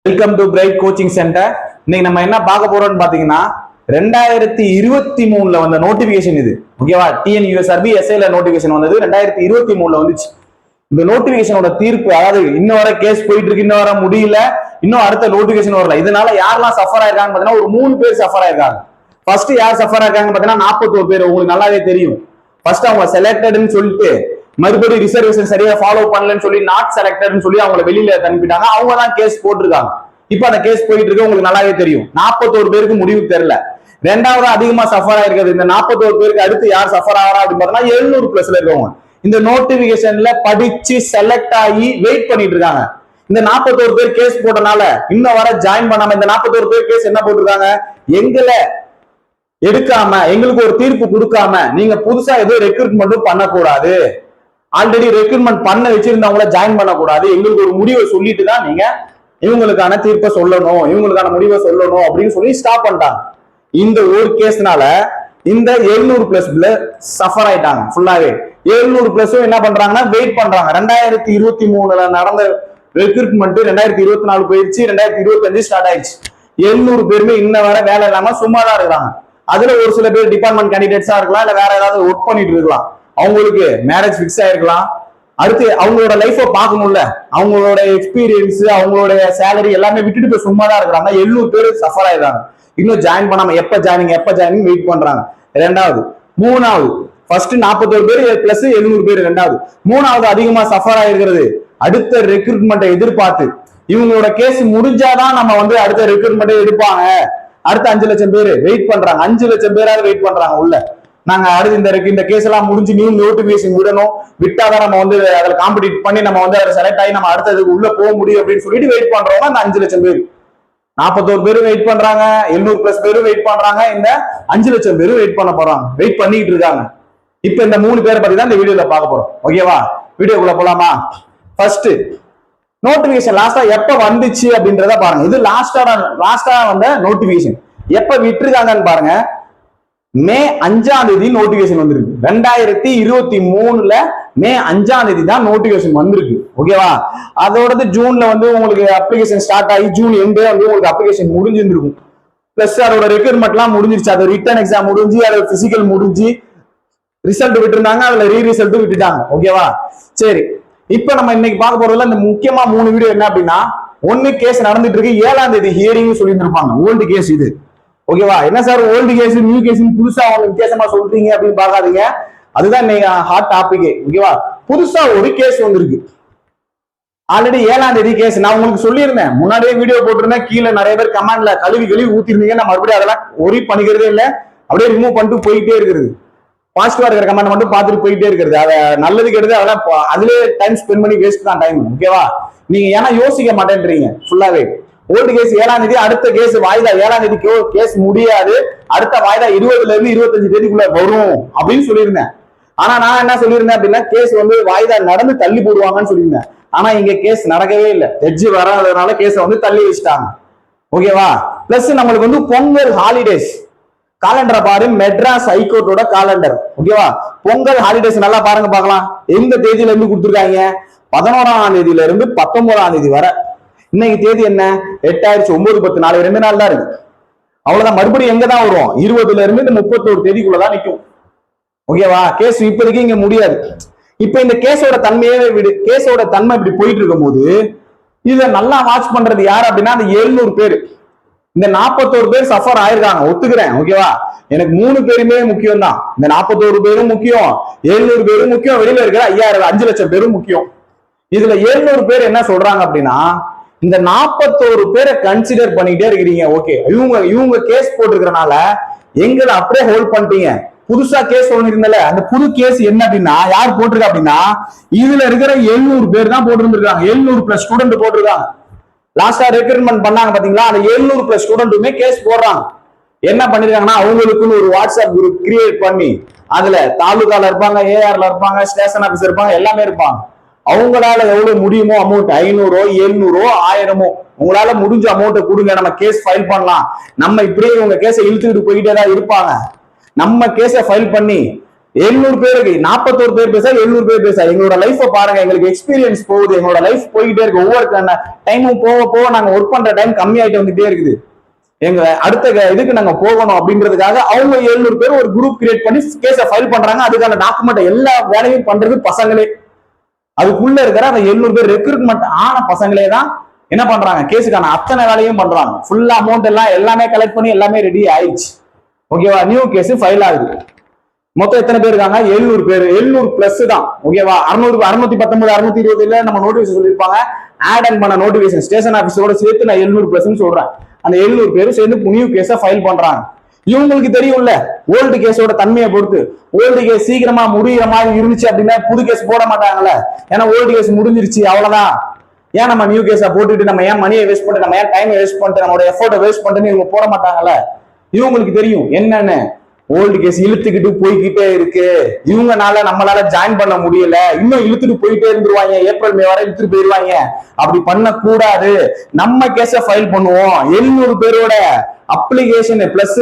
Welcome to Bright coaching centre. இன்னைக்கு நம்ம என்ன பார்க்க போறோம்னு பாத்தீங்கன்னா 2023 வந்த நோட்டிபிகேஷன் இது. ஓகேவா? டிஎன்யூஎஸ்ஆர்பி எஸ்ஐல நோட்டிபிகேஷன் வந்தது 2023 வந்துச்சு. இந்த நோட்டிபிகேஷனோட தீர்ப்பு, அதாவது இன்னும் வர கேஸ் போயிட்டு இருக்கு, இன்னும் வர முடியல, இன்னும் அடுத்த நோட்டிபிகேஷன் வரல. இதனால யாரெல்லாம் சஃபர் ஆயிருக்காங்க பாத்தீங்கன்னா ஒரு 3 பேர் சஃபர் ஆயிருக்காங்க. ஃபர்ஸ்ட் யார் சஃபர் ஆயிருக்காங்க பாத்தீங்கன்னா 41 பேர். உங்களுக்கு நல்லாவே தெரியும். ஃபர்ஸ்ட் அவங்க செலக்டட்னு சொல்லிட்டு மறுபடியும் ரிசர்வேஷன் சரியா ஃபாலோ பண்ணலன்னு சொல்லி நாட் செலக்டட்னு சொல்லி அவங்களை வெளியில அனுப்பிட்டாங்க. அவங்க தான் கேஸ் போட்டிருக்காங்க. இப்ப அந்த கேஸ் போயிட்டு இருக்கு, உங்களுக்கு நல்லாவே தெரியும். 41 பேருக்கு முடிவு தெரியல. ரெண்டாவது அதிகமா சஃபர் ஆயிருக்கிறது இந்த 41 பேருக்கு அடுத்து யார் சஃபர் ஆகிறா அப்படின்னு பார்த்தோம்னா 700+ இருக்கவங்க இந்த நோட்டிபிகேஷன்ல படிச்சு செலக்ட் ஆகி வெயிட் பண்ணிட்டு இருக்காங்க. இந்த 41 பேர் கேஸ் போட்டனால இன்னும் வர ஜாயின் பண்ணாம இந்த 41 பேர் கேஸ் என்ன போட்டிருக்காங்க, எங்களை எடுக்காம எங்களுக்கு ஒரு தீர்ப்பு கொடுக்காம நீங்க புதுசா எதுவும் ரெக்ரூட்மெண்ட்டும் பண்ணக்கூடாது, ஆல்ரெடி ரெக்ரூட்மெண்ட் பண்ண வச்சிருந்தவங்கள ஜாயின் பண்ணக்கூடாது, எங்களுக்கு ஒரு முடிவை சொல்லிட்டு தான் நீங்க இவங்களுக்கான தீர்ப்பை சொல்லணும், இவங்களுக்கான முடிவை சொல்லணும் அப்படின்னு சொல்லி ஸ்டாப் பண்ணிட்டாங்க. இந்த ஒரு கேஸ்னால இந்த 700+ சஃபர் ஆயிட்டாங்க. ஃபுல்லாவே 700+ என்ன பண்றாங்கன்னா வெயிட் பண்றாங்க. 2023 நடந்த ரெக்ரூட்மெண்ட் 2024 போயிடுச்சு, 2025 ஸ்டார்ட் ஆயிடுச்சு. 700 பேருமே இன்ன வர வேலை இல்லாம சும்மா தான் இருக்கிறாங்க. அதுல ஒரு சில பேர் டிபார்ட்மெண்ட் கேண்டிடேட்ஸா இருக்கலாம், இல்ல வேற ஏதாவது ஒர்க் பண்ணிட்டு இருக்கலாம். அவங்களுக்கு மேரேஜ் ஃபிக்ஸ் ஆயிருக்கலாம். அடுத்து அவங்களோட லைஃபை பார்க்கணும்ல, அவங்களோட எக்ஸ்பீரியன்ஸ், அவங்களோட சேலரி எல்லாமே விட்டுட்டு போய் சும்மா தான் இருக்கிறாங்க. 700 பேர் சஃபர் ஆயிடுறாங்க. இன்னும் ஜாயின் பண்ணாம எப்ப ஜாயினிங் வெயிட் பண்றாங்க. ரெண்டாவது மூணாவது ஃபர்ஸ்ட் 41 பேர் பிளஸ் 700 பேர். ரெண்டாவது மூணாவது அதிகமா சஃபர் ஆயிருக்கிறது அடுத்த ரெக்ரூட்மெண்ட்டை எதிர்பார்த்து இவங்களோட கேஸ் முடிஞ்சாதான் நம்ம அடுத்த ரெக்ரூட்மெண்ட்டை எடுப்பாங்க. அடுத்த 5 லட்சம் பேர் வெயிட் பண்றாங்க. 5 லட்சம் பேராவது வெயிட் பண்றாங்க உள்ள. நாங்க அடுத்து இந்த கேஸ் எல்லாம் முடிஞ்சு நியூ நோட்டிபிகேஷன் விடணும், விட்டாதான் நம்ம அதில் காம்படிட் பண்ணி நம்ம அதில் செலக்ட் ஆகி நம்ம அடுத்ததுக்கு உள்ள போக முடியும் அப்படின்னு சொல்லிட்டு வெயிட் பண்றவங்க அந்த 5 லட்சம் பேர். 41 பேரும் வெயிட் பண்றாங்க, 700+ பேரும் வெயிட் பண்றாங்க, இந்த 5 லட்சம் பேரும் வெயிட் பண்ண போறாங்க, வெயிட் பண்ணிட்டு இருக்காங்க. இப்ப இந்த 3 பேரை பத்தி தான் இந்த வீடியோல பார்க்க போறோம். ஓகேவா? வீடியோக்குள்ள போலாமா? ஃபர்ஸ்ட் நோட்டிபிகேஷன் லாஸ்டா எப்ப வந்துச்சு அப்படின்றத பாருங்க. இது லாஸ்டா வந்த நோட்டிபிகேஷன். எப்ப விட்டுருக்காங்கன்னு பாருங்க. மே 5ஆம் தேதி நோட்டிபிகேஷன் வந்திருக்கு. 2023 மே 5ஆம் தேதி தான் நோட்டிபிகேஷன் வந்திருக்கு. ஓகேவா? அதோட ஜூன்ல உங்களுக்கு அப்ளிகேஷன் ஸ்டார்ட் ஆகி ஜூன் எண்டே உங்களுக்கு அப்ளிகேஷன் முடிஞ்சிருக்கும். பிளஸ் அதோட ரெக்ரூட்மெண்ட் எல்லாம் முடிஞ்சிருச்சு. அது ரிட்டன் எக்ஸாம் முடிஞ்சு, அதோட பிசிக்கல் முடிஞ்சு, ரிசல்ட் விட்டுருந்தாங்க, அதுல ரிசல்ட் விட்டுட்டாங்க. ஓகேவா? சரி, இப்ப நம்ம இன்னைக்கு பார்க்க போறதுல இந்த முக்கியமா 3 வீடியோ என்ன அப்படின்னா, ஒன்னு கேஸ் நடந்துட்டு இருக்கு, 7ஆம் தேதி ஹியரிங் சொல்லிட்டு இருப்பாங்க. ஓல்டு கேஸ் இது. ஓகேவா? என்ன sir old case new case புதுசா அவங்க வித்தியாசமா சொல்றீங்க அப்படின்னு பாக்காதீங்க. அதுதான் ஹாட் டாபிக். ஓகேவா? புதுசா ஒரு கேஸ் வந்திருக்கு. ஆல்ரெடி 7ஆம் தேதி கேஸ் நான் உங்களுக்கு சொல்லியிருந்தேன், முன்னாடியே வீடியோ போட்டிருந்தேன். கீழே நிறைய பேர் கமெண்ட்ல கழுவி ஊத்திருந்தீங்க. நான் மறுபடியும் அதெல்லாம் ஒரி பண்ணிக்கிறதே இல்லை, அப்படியே ரிமூவ் பண்ணிட்டு போயிட்டே இருக்கிறது. பாசிட்டிவா இருக்கிற கமெண்ட் மட்டும் பார்த்துட்டு போயிட்டே இருக்கிறது. அதை நல்லது கெடுது அதெல்லாம் அதுலயே டைம் ஸ்பெண்ட் பண்ணி வேஸ்ட் தான் டைம். ஓகேவா? நீங்க ஏன்னா யோசிக்க மாட்டேன்றீங்க ஃபுல்லாவே. ஓல்டு கேஸ் 7ஆம் தேதி, அடுத்த கேஸ் வாய்தா 7ஆம் தேதி கேஸ் முடியாது, அடுத்த வாய்தா 20ல இருந்து 25 தேதிக்குள்ள வரும் அப்படின்னு சொல்லியிருந்தேன். ஆனா நான் என்ன சொல்லியிருந்தேன் அப்படின்னா, கேஸ் வாய்தா நடந்து தள்ளி போடுவாங்கன்னு சொல்லியிருந்தேன். ஆனா இங்க கேஸ் நடக்கவே இல்லை. ஜட்ஜி வராதனால கேஸ தள்ளி வச்சுட்டாங்க. ஓகேவா? பிளஸ் நம்மளுக்கு பொங்கல் ஹாலிடேஸ் காலண்டரை பாரு, மெட்ராஸ் ஹைகோர்ட்டோட காலண்டர். ஓகேவா? பொங்கல் ஹாலிடேஸ் நல்லா பாருங்க பார்க்கலாம். எந்த தேதியில இருந்து கொடுத்துருக்காங்க? 11ஆம் தேதியில இருந்து 19ஆம் தேதி வர. இன்னைக்கு தேதி என்ன? 8 ஆயிடுச்சு. 9, 10 நாள் 2 நாள் தான் இருக்கு. அவ்வளவுதான். மறுபடியும் எங்க தான் வரும்? 20ல இருந்து 31 தேதிக்குள்ளதான் நிற்கும். ஓகேவா? கேஸ் இப்போதைக்கு இங்க முடியாது. இப்ப இந்த கேஸோட தன்மையே விடு. கேஸோட தன்மை இப்படி போயிட்டு இருக்கும் போது இத நல்லா வாட்ச் பண்றது யாரு அப்படின்னா அந்த 700 பேர். இந்த 41 பேர் சஃபர் ஆயிருக்காங்க, ஒத்துக்கிறேன். ஓகேவா? எனக்கு 3 பேருமே முக்கியம் தான். இந்த 41 பேரும் முக்கியம், 700 பேரும் முக்கியம், வெளியில இருக்கிற 5 லட்சம் பேரும் முக்கியம். இதுல 700 பேர் என்ன சொல்றாங்க அப்படின்னா, இந்த 41 பேரை கன்சிடர் பண்ணிட்டே இருக்கிறீங்க. ஓகே, இவங்க கேஸ் போட்டுருக்கறனால எங்களை அப்படியே ஹோல்ட் பண்ணிட்டீங்க. புதுசா கேஸ் ஒண்ணு இருந்தல, அந்த புது கேஸ் என்ன அப்படின்னா யார் போட்டிருக்கா அப்படின்னா, இதுல இருக்கிற 700 பேர் தான் போட்டிருந்திருக்காங்க. 700+ ஸ்டூடெண்ட் போட்டிருக்காங்க. லாஸ்டா ரெக்ரூட்மெண்ட் பண்ணாங்க பாத்தீங்களா, அந்த 700+ ஸ்டூடெண்ட்டுமே கேஸ் போடுறாங்க. என்ன பண்ணிருக்காங்கன்னா, அவங்களுக்குன்னு ஒரு வாட்ஸ்அப் குரூப் கிரியேட் பண்ணி அதுல தாலுகால இருப்பாங்க, ஏஆர்ல இருப்பாங்க, ஸ்டேஷன் ஆபீஸ் இருப்பாங்க, எல்லாமே இருப்பாங்க. அவங்களால எவ்வளவு முடியுமோ அமௌண்ட் 500, 700, 1000 உங்களால முடிஞ்ச அமௌண்ட்டை கொடுங்க, நம்ம கேஸ் ஃபைல் பண்ணலாம். நம்ம இப்படியே இவங்க கேஸை இழுத்துக்கிட்டு போயிட்டே தான் இருப்பாங்க. நம்ம கேஸை ஃபைல் பண்ணி 700 பேருக்கு 41 பேர் பேச 700 பேர் பேச எங்களோட லைஃப் பாருங்க, எங்களுக்கு எக்ஸ்பீரியன்ஸ் போகுது, எங்களோட லைஃப் போய்கிட்டே இருக்கு. ஒவ்வொரு டைமும் போக போக நாங்க ஒர்க் பண்ற டைம் கம்மியாயிட்டு வந்துட்டே இருக்குது. எங்க அடுத்த இதுக்கு நாங்க போகணும் அப்படின்றதுக்காக அவங்க 700 பேர் ஒரு குரூப் கிரியேட் பண்ணி கேஸை ஃபைல் பண்றாங்க. அதுக்கான டாக்குமெண்ட் எல்லா வேலையும் பண்றது பசங்களே. அதுக்குள்ள இருக்கிற அந்த 700 பேர் ரெக்ரூட்மெண்ட் ஆன பசங்களே தான் என்ன பண்றாங்க, கேஸுக்கான அத்தனை வேலையும் பண்றாங்க. ஃபுல் அமௌண்ட் எல்லாம் எல்லாமே கலெக்ட் பண்ணி எல்லாமே ரெடி ஆயிடுச்சு. ஓகேவா, நியூ கேஸ் ஃபைல் ஆகுது. மொத்தம் எத்தனை பேர் இருக்காங்க, 700 பேர். 700 பிளஸ் தான். ஓகேவா, 619 620 நம்ம நோட்டிபிகேஷன் சொல்லியிருப்பாங்க. ஆட் அண்ட் பண்ண நோட்டிபிகேஷன் ஸ்டேஷன் ஆபீஸோட சேர்த்து நான் 700 பிளஸ் சொல்றேன். அந்த 700 பேரும் சேர்ந்து நியூ கேஸ ஃபைல் பண்றாங்க. இவங்களுக்கு தெரியும்ல ஓல்டு கேஸோட தன்மையை பொறுத்து, ஓல்டு கேஸ் சீக்கிரமா முடிகிற மாதிரி இருந்துச்சு அப்படின்னா புது கேஸ் போட மாட்டாங்கல்ல. ஏன்னா ஓல்டு கேஸ் முடிஞ்சிருச்சு அவ்வளவுதான். ஏன் நம்ம நியூ கேஸா போட்டுட்டு நம்ம ஏன் மணியை வேஸ்ட் பண்ணிட்டு நம்ம ஏன் டைமை வேஸ்ட் பண்ணிட்டு நம்மளோட எஃபோர்ட்டை வேஸ்ட் பண்ணிட்டு இவங்க போட மாட்டாங்கல்ல. இவங்களுக்கு தெரியும் என்னன்னு, ஓல்டு கேஸ் இழுத்துக்கிட்டு போய்கிட்டே இருக்கு, இவங்கனால நம்மளால ஜாயின் பண்ண முடியல, இன்னும் இழுத்துட்டு போயிட்டே இருந்துருவாங்க, ஏப்ரல் மே வரை இழுத்துட்டு போயிருவாங்க. அப்படி பண்ண கூடாது, நம்ம கேஸ ஃபைல் பண்ணுவோம். 700 பேரோட அப்ளிகேஷன் பிளஸ்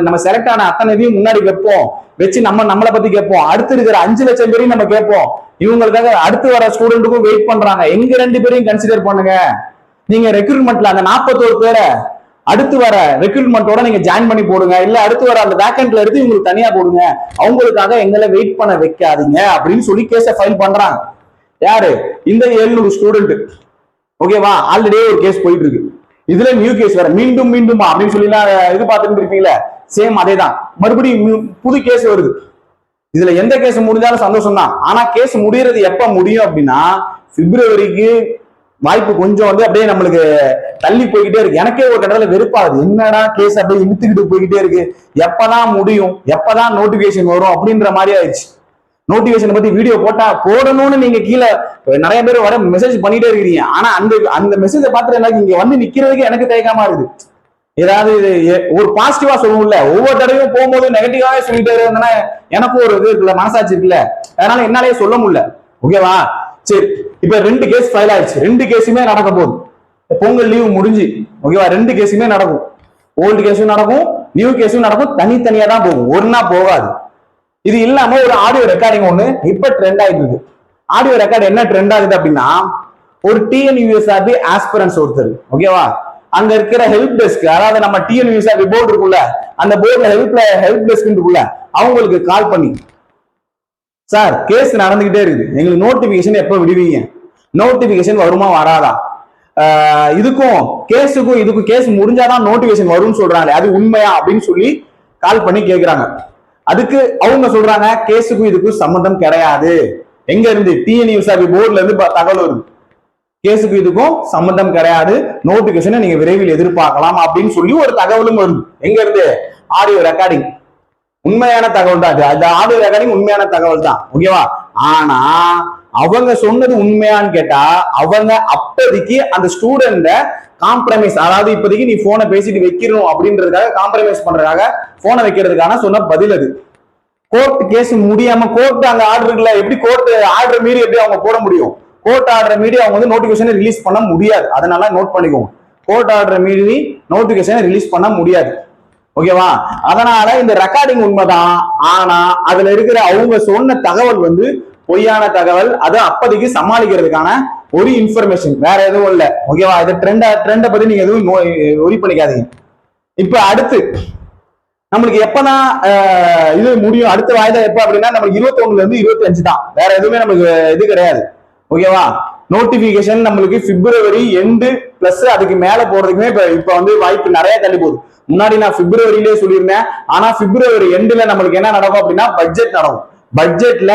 நம்ம செலக்ட் ஆன அத்தனை இதையும் முன்னாடி வைப்போம், வச்சு நம்மளை பத்தி கேட்போம். அடுத்து இருக்கிற 5 லட்சம் பேரையும் நம்ம கேட்போம். இவங்களுக்காக அடுத்து வர ஸ்டூடெண்ட்டுக்கும் வெயிட் பண்றாங்க. எங்க 2 பேரையும் கன்சிடர் பண்ணுங்க. நீங்க ரெக்ரூட்மெண்ட்ல அந்த 41 பேரை அடுத்து வர ரெக்ரூட்மெண்டோட நீங்க ஜாயின் பண்ணி போடுங்க, இல்ல அடுத்து வர அந்த வேக்கன்ட்ல எடுத்து உங்களுக்கு தனியா போடுங்க, அவங்களுக்காக எங்களை வெயிட் பண்ண வைக்காதீங்க அப்படின்னு சொல்லி கேஸ ஃபைல் பண்றாங்க. யாரு, இந்த 700 ஸ்டூடெண்ட். ஓகேவா, ஆல்ரெடி ஒரு கேஸ் போயிட்டு இருக்கு. இதுல நியூ கேஸ் வேற, மீண்டும் மீண்டும் அப்படின்னு சொல்லி இது பார்த்துட்டு இருப்பீங்களா, சேம் அதே தான். மறுபடியும் புது கேஸ் வருது. இதுல எந்த கேஸ் முடிஞ்சாலும் சந்தோஷம் தான். ஆனா கேஸ் முடியறது எப்ப முடியும் அப்படின்னா, பிப்ரவரிக்கு வாய்ப்பு கொஞ்சம் அப்படியே நம்மளுக்கு தள்ளி போய்கிட்டே இருக்கு. எனக்கே ஒரு கட்டத்துல வெறுப்பாகுது, என்னடா கேஸ் அப்படியே இழுத்துக்கிட்டு போய்கிட்டே இருக்கு, எப்பதான் முடியும், எப்பதான் நோட்டிபிகேஷன் வரும் அப்படின்ற மாதிரி ஆயிடுச்சு. நோட்டிபிகேஷன் பத்தி வீடியோ போடணும்னு நீங்க கீழே நிறைய பேர் வர மெசேஜ் பண்ணிட்டே இருக்கிறீங்க. ஆனா அந்த மெசேஜை பார்த்துட்டு எனக்கு இங்க வந்து நிக்கிறதுக்கு எனக்கு தயக்கமா இருக்குது. ஏதாவது ஒரு பாசிட்டிவா சொல்லணும்ல, ஒவ்வொரு தடவையும் போகும்போது நெகட்டிவாவே சொல்லிட்டே இருந்தேன்னா எனக்கும் ஒரு இது இருக்குல்ல, மனசாட்சி இருக்குல்ல, அதனால என்னாலே சொல்ல முடியல. ஓகேவா, சரி. இப்ப 2 கேஸ் ஃபைல் ஆயிடுச்சு. 2 கேஸுமே நடக்க போகுது. பொங்கல் லீவு முடிஞ்சு ஓகேவா, 2 கேஸுமே நடக்கும். ஓல்டு கேஸும் நடக்கும், நியூ கேஸும் நடக்கும். தனித்தனியா தான் போகும், ஒன்னா போகாது. இது இல்லாம ஒரு ஆடியோ ரெக்கார்டிங் ஒண்ணு இப்ப ட்ரெண்ட் ஆயிட்டு இருக்கு. ஆடியோ ரெக்கார்டு என்ன ட்ரெண்ட் ஆகுது அப்படின்னா, ஒரு டிஎன்யூஎஸ்ஆர்பி ஆஸ்பிரன்ஸ் ஒருத்தர், ஓகேவா, அங்க இருக்கிற ஹெல்ப் டெஸ்க், அதாவது நம்ம டிஎன்யூஎஸ்ஆர்பி போர்டு இருக்குல்ல, அந்த போர்டுல ஹெல்ப் டெஸ்க் இருக்குல்ல, அவங்களுக்கு கால் பண்ணி, சார் கேஸ் நடந்துகிட்டே இருக்குது, எங்களுக்கு நோட்டிபிகேஷன் எப்ப விடுவீங்க, நோட்டிபிகேஷன் வருமா வராதா, இதுக்கும் கேஸ் முடிஞ்சாதான் நோட்டிபிகேஷன் வரும்னு சொல்றாங்க, அது உண்மையா அப்படின்னு சொல்லி கால் பண்ணி கேக்குறாங்க. அதுக்கு அவங்க சொல்றாங்க, கேஸுக்கும் இதுக்கும் சம்பந்தம் கிடையாது. எங்க இருந்து, டிஎன்யூஎஸ்ஆர்பி போர்டுல இருந்து தகவல் வருது, கேஸுக்கும் இதுக்கும் சம்பந்தம் கிடையாது, நோட்டிபிகேஷனை நீங்க விரைவில் எதிர்பார்க்கலாம் அப்படின்னு சொல்லி ஒரு தகவலும் வருது. எங்க இருந்து, ஆடியோ ரெக்கார்டிங். உண்மையான தகவல் தான் அது, ஆடியோ ரெக்கார்டிங் உண்மையான தகவல் தான். ஓகேவா, ஆனா அவங்க சொன்னது உண்மையான்னு கேட்டா, அவங்க அப்போதைக்கு அந்த ஸ்டூடெண்ட காம்ப்ரமைஸ், அதாவது இப்போதைக்கு நீ போனை பேசிட்டு வைக்கணும் அப்படின்றதுக்காக காம்ப்ரமைஸ் பண்றதுக்காக போனை வைக்கிறதுக்கான சொன்ன பதில் அது. கோர்ட் கேஸ் முடியாம, கோர்ட் அங்க ஆர்டர் இருக்குல்ல, எப்படி கோர்ட் ஆர்டர் மீறி எப்படி அவங்க போட முடியும், கோர்ட் ஆர்டர் மீறி அவங்க நோட்டிபிகேஷனை ரிலீஸ் பண்ண முடியாது. அதனால நோட் பண்ணிக்கோங்க, கோர்ட் ஆர்டர் மீறி நோட்டிபிகேஷனை ரிலீஸ் பண்ண முடியாது. ஓகேவா, அதனால இந்த ரெக்கார்டிங் உண்மைதான். ஆனா அதுல இருக்கிற அவங்க சொன்ன தகவல் பொய்யான தகவல். அது அப்போதைக்கு சமாளிக்கிறதுக்கான ஒரு இன்ஃபர்மேஷன், வேற எதுவும் இல்ல. ஓகேவா, இது ட்ரெண்டை பத்தி நீங்க எதுவும் ஒரி பண்ணிக்காதீங்க. இப்ப அடுத்து நம்மளுக்கு எப்பதான் இது முடியும், அடுத்த வாய்தா எப்ப அப்படின்னா, நம்மளுக்கு 21 இருந்து 25 தான், வேற எதுவுமே நமக்கு இது கிடையாது. ஓகேவா, நோட்டிபிகேஷன் நம்மளுக்கு பிப்ரவரி எண்டு பிளஸ் அதுக்கு மேல போறதுக்குமே இப்ப வாய்ப்பு நிறைய தள்ளி போகுது. முன்னாடி நான் பிப்ரவரியிலே சொல்லியிருந்தேன். ஆனா பிப்ரவரி எண்டுல நம்மளுக்கு என்ன நடக்கும் அப்படின்னா, பட்ஜெட் நடக்கும். பட்ஜெட்ல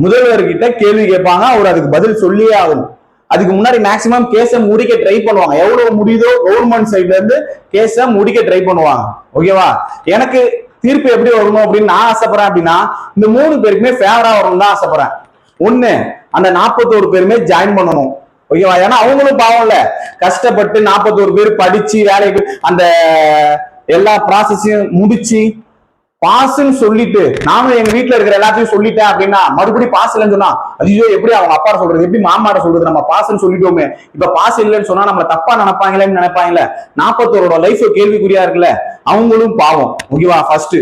முதல்வர்கிட்ட கேள்வி கேட்பாங்க, அவர் அதுக்கு பதில் சொல்லியே ஆகணும். அதுக்கு முன்னாடி மேக்சிமம் கேஸ முடிக்க ட்ரை பண்ணுவாங்க, எவ்வளவு முடியுதோ கவர்மெண்ட் சைட்ல இருந்து கேஸ முடிக்க ட்ரை பண்ணுவாங்க. ஓகேவா, எனக்கு தீர்ப்பு எப்படி வரணும் அப்படின்னு நான் ஆசைப்படுறேன் அப்படின்னா, இந்த 3 பேருக்குமே ஃபேவரா வரணும் தான் ஆசைப்படுறேன். ஒண்ணு, அந்த 41 பேருமே ஜாயின் பண்ணணும். ஓகேவா, ஏன்னா அவங்களும் பாவம் இல்ல, கஷ்டப்பட்டு 41 பேர் படிச்சு வேலைக்கு அந்த எல்லா ப்ராசஸையும் முடிச்சு பாஸ்ன்னு சொல்லிட்டு, நானும் எங்க வீட்டுல இருக்கிற எல்லாத்தையும் சொல்லிட்டேன் அப்படின்னா, மறுபடியும் பாஸ் இல்லைன்னு சொன்னா, ஐயோ எப்படி அவங்க அப்பா சொல்றது, எப்படி மாமாட சொல்றது, நம்ம பாஸ்ன்னு சொல்லிட்டோமே, இப்ப பாஸ் இல்லைன்னு சொன்னா நம்மள தப்பா நினைப்பாங்களேன்னு நினைப்பாங்களே, 41 லைஃப் கேள்விக்குறியா இருக்குல்ல, அவங்களும் பாவம். ஓகேவா, ஃபர்ஸ்ட்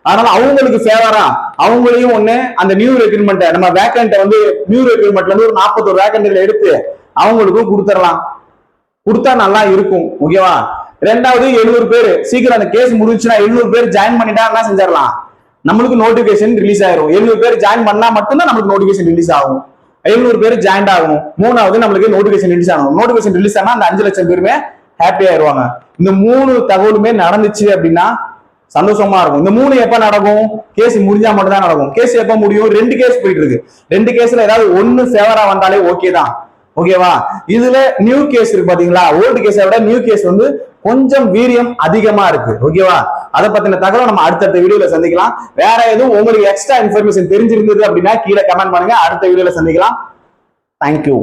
அதனால அவங்களுக்கு ஃபேவரா அவங்களையும் ஒண்ணு அந்த நியூ ரெக்ரூட்மெண்ட் நம்ம வேக்கண்ட் வந்து நியூ ரெக்ரூட்மெண்ட்ல இருந்து ஒரு 41 வேக்கண்ட்ல எடுத்து அவங்களுக்கும் கொடுத்துடலாம். கொடுத்தா நல்லா இருக்கும். ஓகேவா? ரெண்டாவது 700 பேர் சீக்கிரம் அந்த கேஸ் முடிஞ்சுன்னா 700 பேர் ஜாயின் பண்ணிட்டா என்ன செஞ்சிடலாம், நம்மளுக்கு நோட்டிபிகேஷன் ரிலீஸ் ஆயிரும். 700 பேர் ஜாயின் பண்ணா மட்டும்தான் நம்மளுக்கு நோட்டிபிகேஷன் ரிலீஸ் ஆகும். 700 பேர் ஜாயின் ஆகணும். மூணாவது நம்மளுக்கு நோட்டிபிகேஷன் ரிலீஸ் ஆகணும். நோட்டிபிகேஷன் ரிலீஸ் ஆனா அந்த 5 லட்சம் பேருமே ஹாப்பி ஆயிருவாங்க. இந்த 3 தகவலுமே நடந்துச்சு அப்படின்னா சந்தோஷமா இருக்கும். இந்த 3 எப்ப நடக்கும்? கேஸ் முடிஞ்சா மட்டும் தான் நடக்கும். கேஸ் எப்ப முடியும்? 2 கேஸ் போயிட்டு இருக்கு. 2 கேஸ்ல ஏதாவது ஒண்ணு ஃபேவரா வந்தாலே ஓகே தான். ஓகேவா? இதுல நியூ கேஸ் இருக்கு பாத்தீங்களா, ஓல்டு கேஸை விட நியூ கேஸ் வந்து கொஞ்சம் வீரியம் அதிகமா இருக்கு. ஓகேவா? அதை பத்தின தகவலை நம்ம அடுத்தடுத்த வீடியோல சந்திக்கலாம். வேற எதுவும் உங்களுக்கு எக்ஸ்ட்ரா இன்ஃபர்மேஷன் தெரிஞ்சிருந்தது அப்படின்னா கீழே கமெண்ட் பண்ணுங்க. அடுத்த வீடியோல சந்திக்கலாம். தேங்க்யூ.